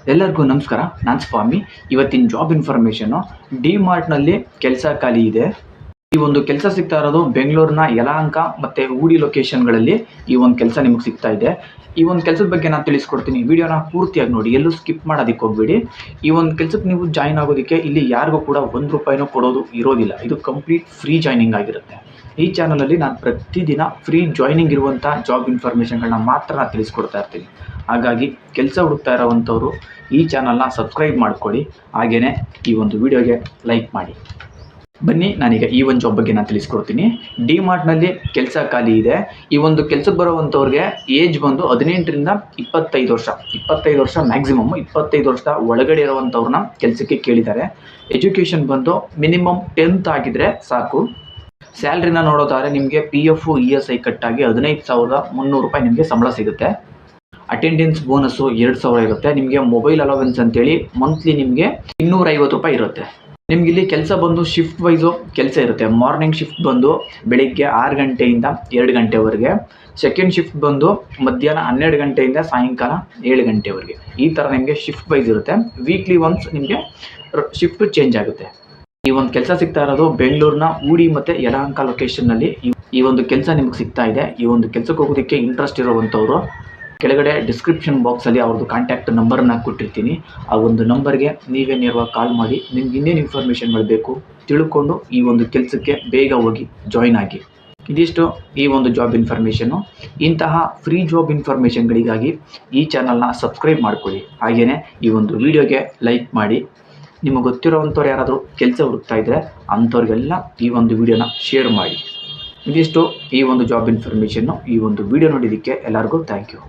ಎಲ್ಲರಿಗೂ ನಮಸ್ಕಾರ. ನಾನು ಸ್ವಾಮಿ. ಇವತ್ತಿನ ಜಾಬ್ ಇನ್ಫಾರ್ಮೇಷನ್ನು ಡಿ ಮಾರ್ಟ್ನಲ್ಲಿ ಕೆಲಸ ಖಾಲಿ ಇದೆ. ಈ ಒಂದು ಕೆಲಸ ಸಿಗ್ತಾ ಇರೋದು ಬೆಂಗಳೂರಿನ ಯಲಹಂಕ ಮತ್ತು ಊಡಿ ಲೊಕೇಶನ್ಗಳಲ್ಲಿ ಈ ಒಂದು ಕೆಲಸ ನಿಮಗೆ ಸಿಗ್ತಾ ಇದೆ. ಈ ಒಂದು ಕೆಲಸದ ಬಗ್ಗೆ ನಾನು ತಿಳಿಸ್ಕೊಡ್ತೀನಿ. ವಿಡಿಯೋನ ಪೂರ್ತಿಯಾಗಿ ನೋಡಿ, ಎಲ್ಲೂ ಸ್ಕಿಪ್ ಮಾಡೋದಕ್ಕೆ ಹೋಗ್ಬೇಡಿ. ಈ ಒಂದು ಕೆಲಸಕ್ಕೆ ನೀವು ಜಾಯ್ನ್ ಆಗೋದಕ್ಕೆ ಇಲ್ಲಿ ಯಾರಿಗೂ ಕೂಡ ₹1 ಕೊಡೋದು ಇರೋದಿಲ್ಲ. ಇದು ಕಂಪ್ಲೀಟ್ ಫ್ರೀ ಜಾಯ್ನಿಂಗ್ ಆಗಿರುತ್ತೆ. ಈ ಚಾನಲಲ್ಲಿ ನಾನು ಪ್ರತಿದಿನ ಫ್ರೀ ಜಾಯ್ನಿಂಗ್ ಇರುವಂಥ ಜಾಬ್ ಇನ್ಫಾರ್ಮೇಷನ್ಗಳನ್ನ ಮಾತ್ರ ನಾನು ತಿಳಿಸ್ಕೊಡ್ತಾ ಇರ್ತೀನಿ. ಹಾಗಾಗಿ ಕೆಲಸ ಹುಡುಕ್ತಾ ಇರೋವಂಥವ್ರು ಈ ಚಾನಲ್ನ ಸಬ್ಸ್ಕ್ರೈಬ್ ಮಾಡ್ಕೊಳ್ಳಿ. ಹಾಗೆಯೇ ಈ ಒಂದು ವಿಡಿಯೋಗೆ ಲೈಕ್ ಮಾಡಿ. ಬನ್ನಿ, ನಾನೀಗ ಈ ಒಂದು ಜಾಬ್ ಬಗ್ಗೆ ನಾನು ತಿಳಿಸ್ಕೊಡ್ತೀನಿ. ಡಿ ಮಾರ್ಟ್ನಲ್ಲಿ ಕೆಲಸ ಖಾಲಿ ಇದೆ. ಈ ಒಂದು ಕೆಲಸಕ್ಕೆ ಬರೋವಂಥವ್ರಿಗೆ ಏಜ್ ಬಂದು 18ರಿಂದ 25 ವರ್ಷ, 25 ವರ್ಷ ಮ್ಯಾಕ್ಸಿಮಮ್, 25 ವರ್ಷದ ಒಳಗಡೆ ಇರುವಂಥವ್ರನ್ನ ಕೆಲಸಕ್ಕೆ ಕೇಳಿದ್ದಾರೆ. ಎಜುಕೇಷನ್ ಬಂದು ಮಿನಿಮಮ್ 10th ಆಗಿದ್ರೆ ಸಾಕು. ಸ್ಯಾಲ್ರಿನ ನೋಡೋದಾದ್ರೆ ನಿಮಗೆ PF ESI ಕಟ್ಟಾಗಿ ₹15,300 ನಿಮಗೆ ಸಂಬಳ ಸಿಗುತ್ತೆ. ಅಟೆಂಡೆನ್ಸ್ ಬೋನಸ್ಸು 2,000 ಇರುತ್ತೆ. ನಿಮಗೆ ಮೊಬೈಲ್ ಅಲವೆನ್ಸ್ ಅಂತೇಳಿ ಮಂತ್ಲಿ ನಿಮಗೆ ₹250 ಇರುತ್ತೆ. ನಿಮ್ಗೆ ಇಲ್ಲಿ ಕೆಲಸ ಬಂದು ಶಿಫ್ಟ್ ವೈಸು ಕೆಲಸ ಇರುತ್ತೆ. ಮಾರ್ನಿಂಗ್ ಶಿಫ್ಟ್ ಬಂದು ಬೆಳಿಗ್ಗೆ 6 ಗಂಟೆಯಿಂದ 2 ಗಂಟೆವರೆಗೆ. ಸೆಕೆಂಡ್ ಶಿಫ್ಟ್ ಬಂದು ಮಧ್ಯಾಹ್ನ 12 ಗಂಟೆಯಿಂದ ಸಾಯಂಕಾಲ 7 ಗಂಟೆವರೆಗೆ. ಈ ಥರ ನಿಮಗೆ ಶಿಫ್ಟ್ ವೈಸ್ ಇರುತ್ತೆ. ವೀಕ್ಲಿ ಒನ್ಸ್ ನಿಮಗೆ ಶಿಫ್ಟ್ ಚೇಂಜ್ ಆಗುತ್ತೆ. ಈ ಒಂದು ಕೆಲಸ ಸಿಗ್ತಾ ಇರೋದು ಬೆಂಗಳೂರಿನ ಊಡಿ ಮತ್ತು ಯಲಹಂಕ ಲೊಕೇಶನ್ನಲ್ಲಿ ಈ ಒಂದು ಕೆಲಸ ನಿಮಗೆ ಸಿಗ್ತಾ ಇದೆ. ಈ ಒಂದು ಕೆಲಸಕ್ಕೆ ಹೋಗೋದಕ್ಕೆ ಇಂಟ್ರೆಸ್ಟ್ ಇರುವಂಥವ್ರು ಕೆಳಗಡೆ ಡಿಸ್ಕ್ರಿಪ್ಷನ್ ಬಾಕ್ಸಲ್ಲಿ ಅವ್ರದ್ದು ಕಾಂಟ್ಯಾಕ್ಟ್ ನಂಬರನ್ನ ಕೊಟ್ಟಿರ್ತೀನಿ. ಆ ಒಂದು ನಂಬರ್ಗೆ ನೀವೇ ನೇರವಾಗಿ ಕಾಲ್ ಮಾಡಿ ನಿಮ್ಗೆ ಇನ್ನೇನು ಇನ್ಫಾರ್ಮೇಷನ್ಗಳು ಬೇಕು ತಿಳ್ಕೊಂಡು ಈ ಒಂದು ಕೆಲಸಕ್ಕೆ ಬೇಗ ಹೋಗಿ ಜಾಯ್ನ್ ಆಗಿ. ಇದಿಷ್ಟು ಈ ಒಂದು ಜಾಬ್ ಇನ್ಫಾರ್ಮೇಷನ್ನು. ಇಂತಹ ಫ್ರೀ ಜಾಬ್ ಇನ್ಫಾರ್ಮೇಷನ್ಗಳಿಗಾಗಿ ಈ ಚಾನಲ್ನ ಸಬ್ಸ್ಕ್ರೈಬ್ ಮಾಡ್ಕೊಳ್ಳಿ. ಹಾಗೆಯೇ ಈ ಒಂದು ವಿಡಿಯೋಗೆ ಲೈಕ್ ಮಾಡಿ. ನಿಮಗೆ ಗೊತ್ತಿರೋವಂಥವ್ರು ಯಾರಾದರೂ ಕೆಲಸ ಹುಡುಕ್ತಾ ಇದ್ದರೆ ಅಂಥವ್ರಿಗೆಲ್ಲ ಈ ಒಂದು ವಿಡಿಯೋನ ಶೇರ್ ಮಾಡಿ. ಇದಿಷ್ಟು ಈ ಒಂದು ಜಾಬ್ ಇನ್ಫಾರ್ಮೇಷನ್ನು. ಈ ಒಂದು ವಿಡಿಯೋ ನೋಡಿದ್ದಕ್ಕೆ ಎಲ್ಲರಿಗೂ ಥ್ಯಾಂಕ್ ಯು.